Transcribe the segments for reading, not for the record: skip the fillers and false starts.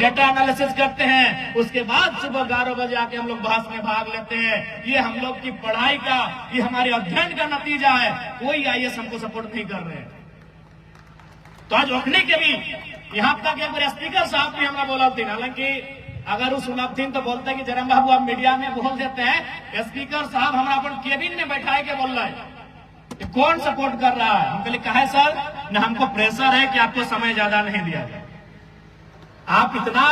Data analysis करते हैं, उसके बाद सुबह 11 बजे आके हम लोग बहस में भाग लेते हैं। ये हम लोग की पढ़ाई का, ये हमारे अध्ययन का नतीजा है। कोई आईएएस हमको सपोर्ट नहीं कर रहे हैं। तो आज रोकने के भी यहाँ तक एक बार स्पीकर साहब भी हमें बोला थी, हालांकि अगर उस सुनब थी तो बोलते कि जरम बाबू आप मीडिया में बोल देते हैं, स्पीकर साहब हमारा अपन केबिन में बैठाए के बोल रहा है कौन सपोर्ट कर रहा है। हम कहले कहा सर न, हमको प्रेशर है कि आपको समय ज्यादा नहीं दिया जाए। आप इतना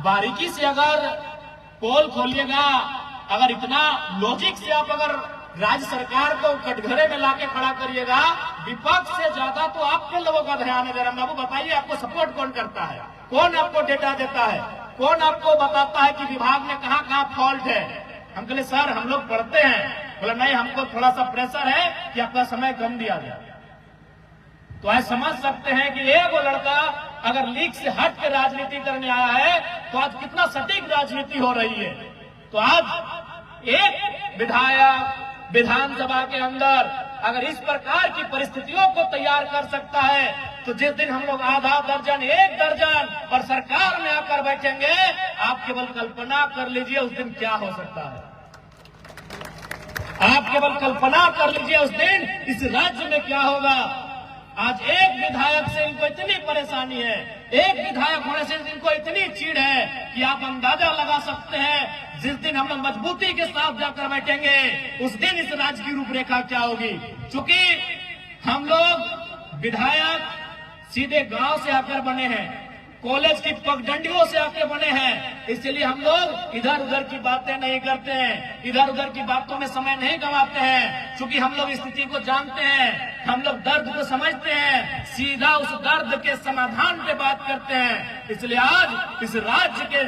बारीकी से अगर पोल खोलिएगा, अगर इतना लॉजिक से आप अगर राज्य सरकार को कटघरे में लाके खड़ा करिएगा, विपक्ष से ज्यादा तो आपके लोगों का ध्यान है। जयराम बाबू बताइए आपको सपोर्ट कौन करता है, कौन आपको डेटा देता है, कौन आपको बताता है कि विभाग में कहाँ कहाँ फॉल्ट है। हम कहले सर हम लोग पढ़ते हैं। बोला नहीं, हमको थोड़ा सा प्रेशर है कि आपका समय कम दिया जाए। तो आज समझ सकते हैं कि एक वो लड़का अगर लीग से हट के राजनीति करने आया है तो आज कितना सटीक राजनीति हो रही है। तो आज एक विधायक विधानसभा के अंदर अगर इस प्रकार की परिस्थितियों को तैयार कर सकता है, तो जिस दिन हम लोग आधा दर्जन, एक दर्जन और सरकार में आकर बैठेंगे, आप केवल कल्पना कर लीजिए उस दिन क्या हो सकता है। आप केवल कल्पना कर लीजिए उस दिन इस राज्य में क्या होगा। आज एक विधायक से इनको इतनी परेशानी है, एक विधायक होने से इनको इतनी चीड़ है कि आप अंदाजा लगा सकते हैं जिस दिन हम लोग मजबूती के साथ जाकर बैठेंगे उस दिन इस राज्य की रूपरेखा क्या होगी। चूंकि हम लोग विधायक सीधे गांव से आकर बने हैं, कॉलेज की पगडंडियों से आके बने हैं, इसलिए हम लोग इधर उधर की बातें नहीं करते हैं, इधर उधर की बातों में समय नहीं गंवाते हैं। क्योंकि हम लोग स्थिति को जानते हैं, हम लोग दर्द को समझते हैं, सीधा उस दर्द के समाधान पे बात करते हैं। इसलिए आज इस राज्य के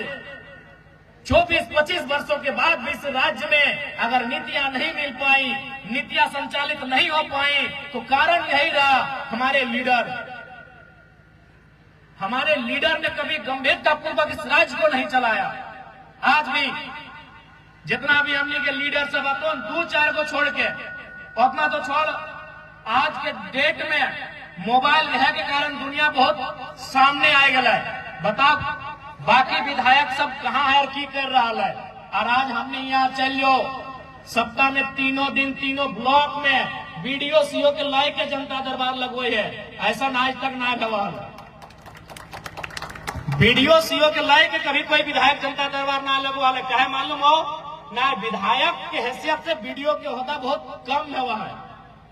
24-25 वर्षों के बाद भी इस राज्य में अगर नीतियां नहीं मिल पाई, नीतियां संचालित नहीं हो पाई, तो कारण यही रहा हमारे लीडर ने कभी गंभीरतापूर्वक इस राज्य को नहीं चलाया। आज भी जितना भी हमने के लीडर सब अपन 2-4 को छोड़ के, उतना तो छोड़, आज के डेट में मोबाइल रह के कारण दुनिया बहुत सामने आ गया है। बताओ बाकी विधायक सब कहाँ है और की कर रहा है। और आज हमने यहाँ चलियो सप्ताह में 3 दिन 3 ब्लॉक में वीडियो सीओ के लाई के जनता दरबार लगवाई है। ऐसा आज तक ना गवाह वीडियो सीओ के लाई के कभी कोई विधायक जनता दरबार ना लगवा ले। क्या है मालूम हो ना, विधायक के हैसियत से वीडियो के होता बहुत कम है वह है।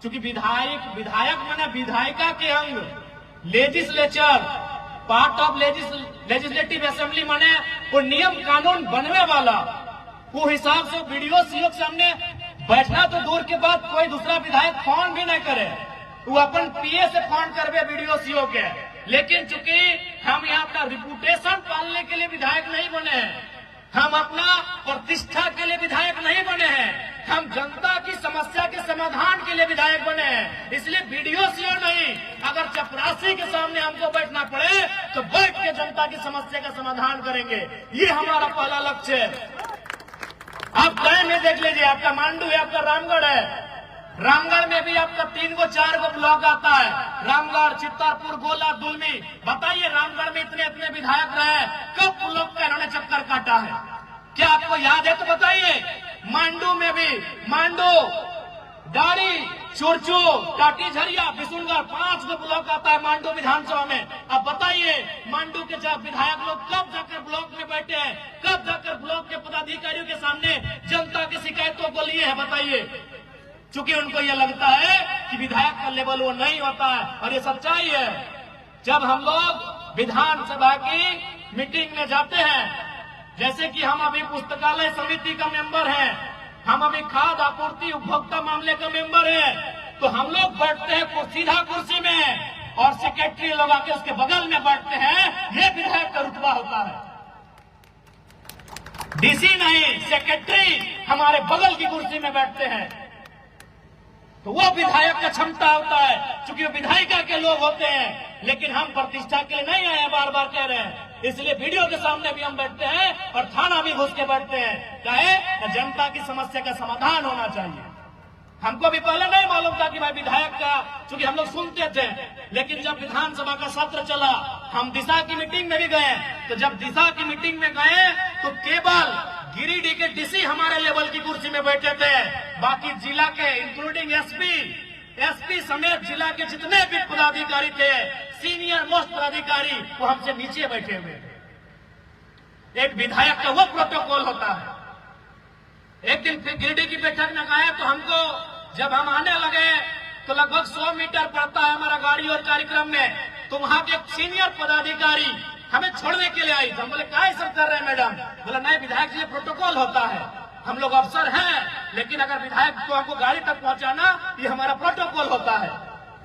क्योंकि विधायक माने विधायिका के अंग, legislature part of legislative assembly माने वो नियम कानून बनने वाला, वो हिसाब से वीडियो सीओ के सामने बैठना तो दूर के बाद कोई दूसरा विधायक फोन भी नहीं करे, वो अपन पीए से फोन करवे वीडियो सीओ के। लेकिन चूंकि हम यहाँ अपना रिपुटेशन पालने के लिए विधायक नहीं बने हैं, हम अपना प्रतिष्ठा के लिए विधायक नहीं बने हैं, हम जनता की समस्या के समाधान के लिए विधायक बने हैं। इसलिए वीडियो सीओ नहीं, अगर चपरासी के सामने हमको बैठना पड़े तो बैठ के जनता की समस्या का समाधान करेंगे। ये हमारा पहला लक्ष्य है। आप गए में देख लीजिए, आपका मांडू है, आपका रामगढ़ है, रामगढ़ में भी आपका 3-4 ब्लॉक आता है, रामगढ़, चित्तारपुर, गोला, दुलमी। बताइए रामगढ़ में इतने विधायक रहे, कब ब्लॉक का इन्होंने चक्कर काटा है? क्या आपको याद है तो बताइए। मांडू में भी, मांडू, डारी, चुरचू, टाटी झरिया, बिशुनगढ़ 5 ब्लॉक आता है मांडू विधानसभा में। अब बताइए मांडू के विधायक लोग कब जाकर ब्लॉक में बैठे हैं, कब जाकर ब्लॉक के पदाधिकारियों के सामने जनता की शिकायतों को लिए है? बताइए। चूंकि उनको यह लगता है कि विधायक का लेवल वो नहीं होता है, और ये सच्चाई है। जब हम लोग विधानसभा की मीटिंग में जाते हैं, जैसे कि हम अभी पुस्तकालय समिति का मेंबर हैं, हम अभी खाद्य आपूर्ति उपभोक्ता मामले का मेंबर हैं, तो हम लोग बैठते हैं सीधा कुर्सी में और सेक्रेटरी लोग आके उसके बगल में बैठते हैं। ये विधायक का रुतबा होता है। डीसी नहीं, सेक्रेटरी हमारे बगल की कुर्सी में बैठते हैं, तो वो विधायक का क्षमता होता है, क्योंकि वो विधायिका के लोग होते हैं। लेकिन हम प्रतिष्ठा के लिए नहीं आए, बार बार कह रहे हैं। इसलिए वीडियो के सामने भी हम बैठते हैं और थाना भी घुस के बैठते हैं। क्या है? जनता की समस्या का समाधान होना चाहिए। हमको भी पहले नहीं मालूम था कि भाई विधायक का, चूंकि हम लोग सुनते थे, लेकिन जब विधानसभा का सत्र चला, हम दिशा की मीटिंग में भी गए, तो जब दिशा की मीटिंग में गए तो केवल गिरिडीह के डीसी हमारे लेवल की कुर्सी में बैठे थे, बाकी जिला के इंक्लूडिंग एसपी समेत जिला के जितने भी पदाधिकारी थे, सीनियर मोस्ट पदाधिकारी, वो हमसे नीचे बैठे हुए थे। एक विधायक का वो प्रोटोकॉल होता है। एक दिन फिर गिरिडीह की बैठक में गए तो हमको, जब हम आने लगे तो लगभग 100 मीटर पड़ता है हमारा गाड़ी और कार्यक्रम में, तो वहां के एक सीनियर पदाधिकारी हमें छोड़ने के लिए आई। तो हम बोले क्या सब कर रहे हैं मैडम? बोला नहीं विधायक जी, ये प्रोटोकॉल होता है, हम लोग अफसर हैं, लेकिन अगर विधायक को हमको गाड़ी तक पहुंचाना, ये हमारा प्रोटोकॉल होता है।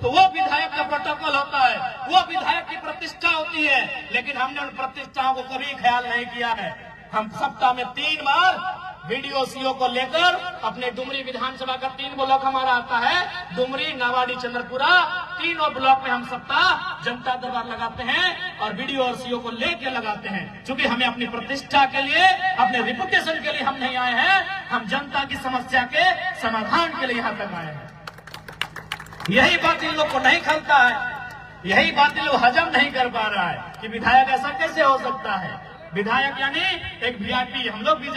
तो वो विधायक का प्रोटोकॉल होता है, वो विधायक की प्रतिष्ठा होती है, लेकिन हमने उन प्रतिष्ठाओं को कभी ख्याल नहीं किया है। हम सप्ताह में 3 बार वीडियो सीओ को लेकर अपने डुमरी विधानसभा का 3 ब्लॉक हमारा आता है, डुमरी, नावाडी, चंद्रपुरा, तीनों ब्लॉक में हम सप्ताह जनता दरबार लगाते हैं और वीडियो और सीओ को लेकर लगाते हैं। क्योंकि हमें अपनी प्रतिष्ठा के लिए, अपने रिपुटेशन के लिए हम नहीं आए हैं, हम जनता की समस्या के समाधान के लिए यहाँ तक आए हैं। यही बात इन लोग को नहीं खलता है, यही बात इन लोग हजम नहीं कर पा रहा है कि विधायक ऐसा कैसे हो सकता है। विधायक यानी एक वीआईपी। हम लोग भी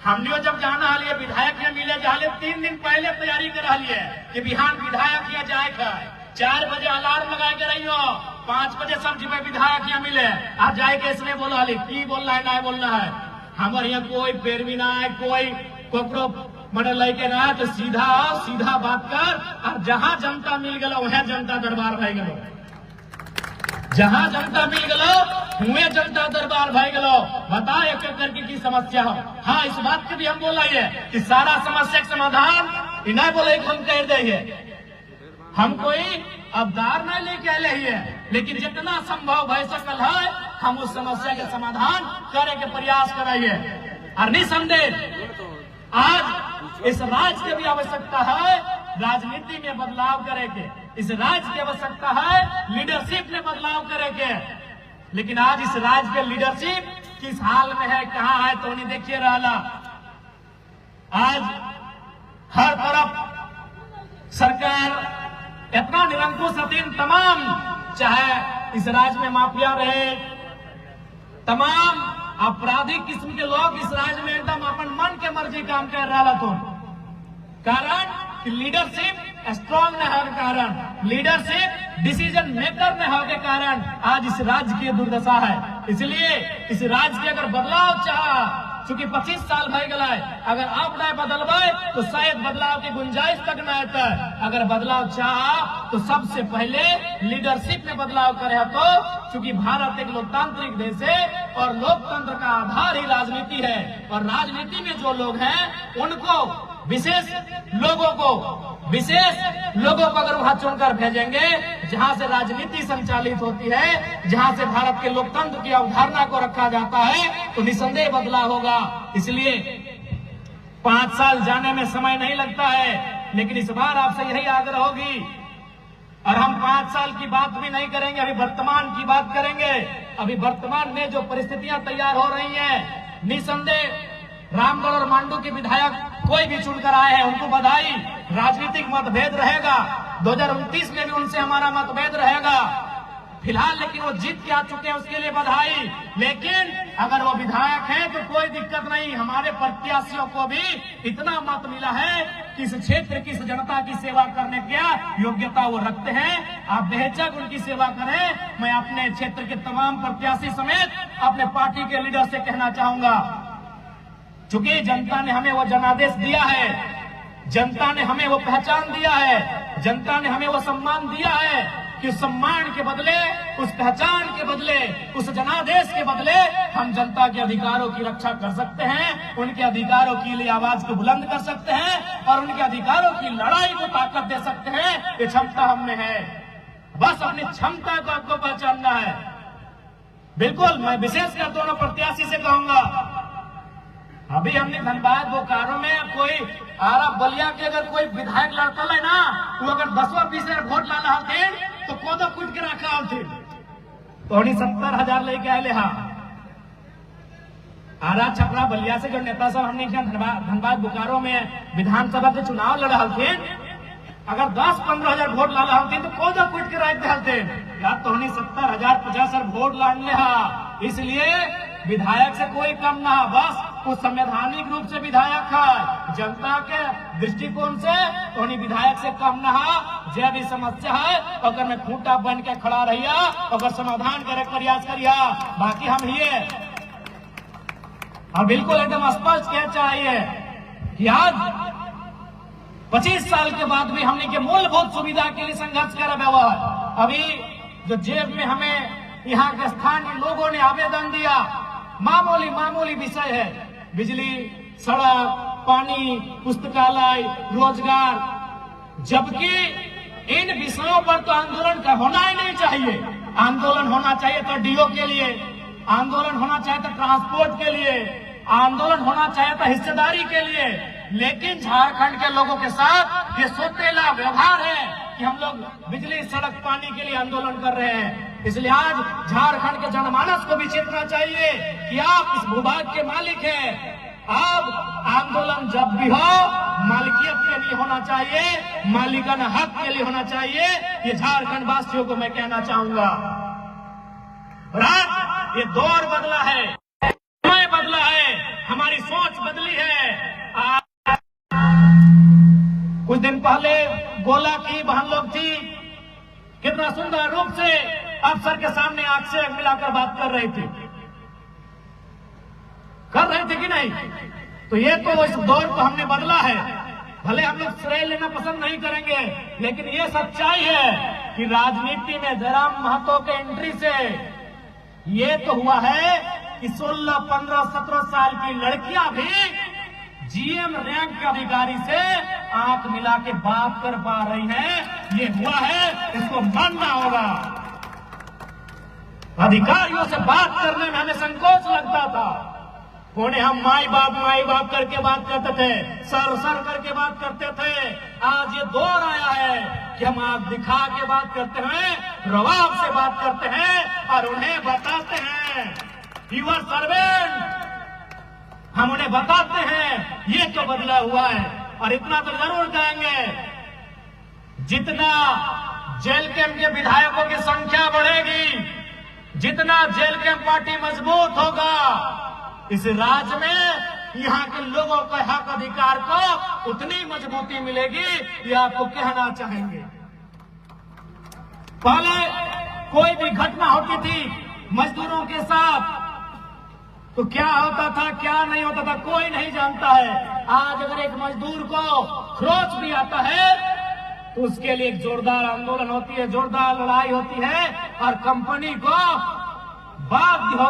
हमने जब जाना हालिए विधायक या मिले जाले 3 दिन पहले तैयारी करा लिए कि बिहान विधायक या जाए का 4 बजे अलार्म लगा के रही हो, 5 बजे समझ में विधायक या मिले, आप जाए के इसने बोला की बोलना है ना बोलना है। हमारे यहाँ कोई पैरवी ना है, कोई कोकरो मडर लेके ना, तो सीधा बात कर। और जहां जनता मिल गलो वह जनता दरबार भाई गलो, जहां जनता मिल गलो हुए जनता दरबार भाई गलो। बता एक करके की समस्या हो। हाँ, इस बात की भी हम बोला है कि सारा समस्या का समाधान इन्हें बोले हम कह दे, हम कोई अवतार नहीं लेके आए हैं, लेकिन जितना संभव भय सकल है हम उस समस्या के समाधान करे के प्रयास कराइए। और निसंदेह आज इस राज्य की भी आवश्यकता है राजनीति में बदलाव करे के, इस राज्य की आवश्यकता है लीडरशिप में बदलाव करे के। लेकिन आज इस राज्य के लीडरशिप किस हाल में है, कहाँ है, तो नहीं देखिए रहा। आज हर तरफ सरकार इतना निरंकुश अधीन, तमाम चाहे इस राज्य में माफिया रहे, तमाम आपराधिक किस्म के लोग इस राज्य में एकदम अपन मन के मर्जी काम कर रहा तो कारण कि लीडरशिप स्ट्रांग न होने के कारण, लीडरशिप डिसीजन मेकर न होने के कारण आज इस राज्य की दुर्दशा है। इसलिए इस राज्य के अगर बदलाव चाहा, चूंकि 25 साल भय गला है, अगर आप नहीं बदलवाए तो शायद बदलाव की गुंजाइश तक न आता है। अगर बदलाव चाहा तो सबसे पहले लीडरशिप में बदलाव करे। तो चूंकि भारत एक लोकतांत्रिक देश है और लोकतंत्र का आधार ही राजनीति है, और राजनीति में जो लोग हैं उनको विशेष लोगों को अगर वहां चुनकर भेजेंगे जहां से राजनीति संचालित होती है, जहां से भारत के लोकतंत्र की अवधारणा को रखा जाता है, तो निसंदेह बदलाव होगा। इसलिए 5 साल जाने में समय नहीं लगता है, लेकिन इस बार आपसे यही आग्रह होगी। और हम 5 साल की बात भी नहीं करेंगे, अभी वर्तमान की बात करेंगे। अभी वर्तमान में जो परिस्थितियां तैयार हो रही हैं, निसंदेह रामगढ़ और मांडू के विधायक कोई भी चुनकर आए हैं उनको बधाई। राजनीतिक मतभेद रहेगा, 2029 में भी उनसे हमारा मतभेद रहेगा फिलहाल, लेकिन वो जीत के आ चुके हैं, उसके लिए बधाई। लेकिन अगर वो विधायक हैं तो कोई दिक्कत नहीं, हमारे प्रत्याशियों को भी इतना मत मिला है कि इस क्षेत्र की, इस जनता की सेवा करने की योग्यता वो रखते हैं। आप बेहिचक उनकी सेवा करें। मैं अपने क्षेत्र के तमाम प्रत्याशी समेत अपने पार्टी के लीडर से कहना चाहूंगा, चूंकि जनता ने हमें वो जनादेश दिया है, जनता ने हमें वो पहचान दिया है, जनता ने हमें वो सम्मान दिया है कि उस सम्मान के बदले, उस पहचान के बदले, उस जनादेश के बदले हम जनता के अधिकारों की रक्षा कर सकते हैं, उनके अधिकारों के लिए आवाज को बुलंद कर सकते हैं और उनके अधिकारों की लड़ाई को ताकत दे सकते हैं। ये क्षमता हमने है, बस अपनी क्षमता को आपको पहचानना है। बिल्कुल मैं विशेषकर दोनों प्रत्याशी से कहूंगा, अभी हमने धनबाद बोकारो में कोई आरा बलिया के अगर कोई विधायक लड़ता है ना, वो अगर 10वां-20 वोट लाना होते तो कोदो कूट के रखा होते तो 70,000 लेके आए। हाँ, आरा छपरा बलिया से जो नेता सब हमने धनबाद बोकारो में विधानसभा के चुनाव लड़ा हथिन, अगर 10-15 हजार वोट लाला हथिन तो कोदा कुट के रख हथिन। या तो 70,000 50,000 वोट लाने हा, इसलिए विधायक से कोई कम ना, बस वो संवैधानिक रूप से विधायक है, जनता के दृष्टिकोण से तो विधायक से कम ना। जो भी समस्या है अगर में खूंटा बन के खड़ा रहिया, अगर समाधान करे प्रयास करिया, बाकी हम ये और बिल्कुल एकदम स्पष्ट क्या चाहिए कि आज 25 साल के बाद भी हमने के मूलभूत सुविधा के लिए संघर्ष कर रहा है। अभी जो जेब में हमें यहाँ के स्थानीय लोगों ने आवेदन दिया, मामूली विषय है, बिजली, सड़क, पानी, पुस्तकालय, रोजगार, जबकि इन विषयों पर तो आंदोलन का होना ही नहीं चाहिए। आंदोलन होना चाहिए तो डीओ के लिए, आंदोलन होना चाहिए तो ट्रांसपोर्ट के लिए, आंदोलन होना चाहिए तो हिस्सेदारी के लिए, लेकिन झारखंड के लोगों के साथ ये सोतेला व्यवहार है कि हम लोग बिजली, सड़क, पानी के लिए आंदोलन कर रहे हैं। इसलिए आज झारखंड के जनमानस को भी चेतना चाहिए कि आप इस भूभाग के मालिक हैं। अब आंदोलन जब भी हो मालिकियत के लिए होना चाहिए, मालिकाना हक के लिए होना चाहिए। ये झारखंड वासियों को मैं कहना चाहूंगा। और आज ये दौर बदला है, समय बदला है, हमारी सोच बदली है। कुछ दिन पहले गोला की बहन लोग थी, कितना सुंदर रूप से अफसर के सामने आंख से मिलाकर बात कर रही थी कि नहीं? तो ये तो इस दौर को हमने बदला है। भले हम लोग श्रेय लेना पसंद नहीं करेंगे, लेकिन ये सच्चाई है कि राजनीति में जयराम महतो के एंट्री से ये तो हुआ है कि 16, 15, 17 साल की लड़कियां भी जीएम रैंक के अधिकारी से आंख मिला के बात कर पा रही हैं। ये हुआ है, इसको मानना होगा। अधिकारियों से बात करने में हमें संकोच लगता था, उन्हें हम माई बाप करके बात करते थे, सर करके बात करते थे। आज ये दौर आया है कि हम आंख दिखा के बात करते हैं, रवाब से बात करते हैं और उन्हें बताते हैं यूर सर्वेंट, हम उन्हें बताते हैं। ये तो बदला हुआ है। और इतना तो जरूर कहेंगे, जितना जेल कैंप के विधायकों की संख्या बढ़ेगी, जितना जेल कैंप पार्टी मजबूत होगा, इस राज्य में यहाँ के लोगों के हक अधिकार को उतनी मजबूती मिलेगी। ये आपको कहना चाहेंगे। पहले कोई भी घटना होती थी मजदूरों के साथ तो क्या होता था, क्या नहीं होता था, कोई नहीं जानता है। आज अगर एक मजदूर को खरोच भी आता है तो उसके लिए एक जोरदार आंदोलन होती है, जोरदार लड़ाई होती है और कंपनी को बाध्य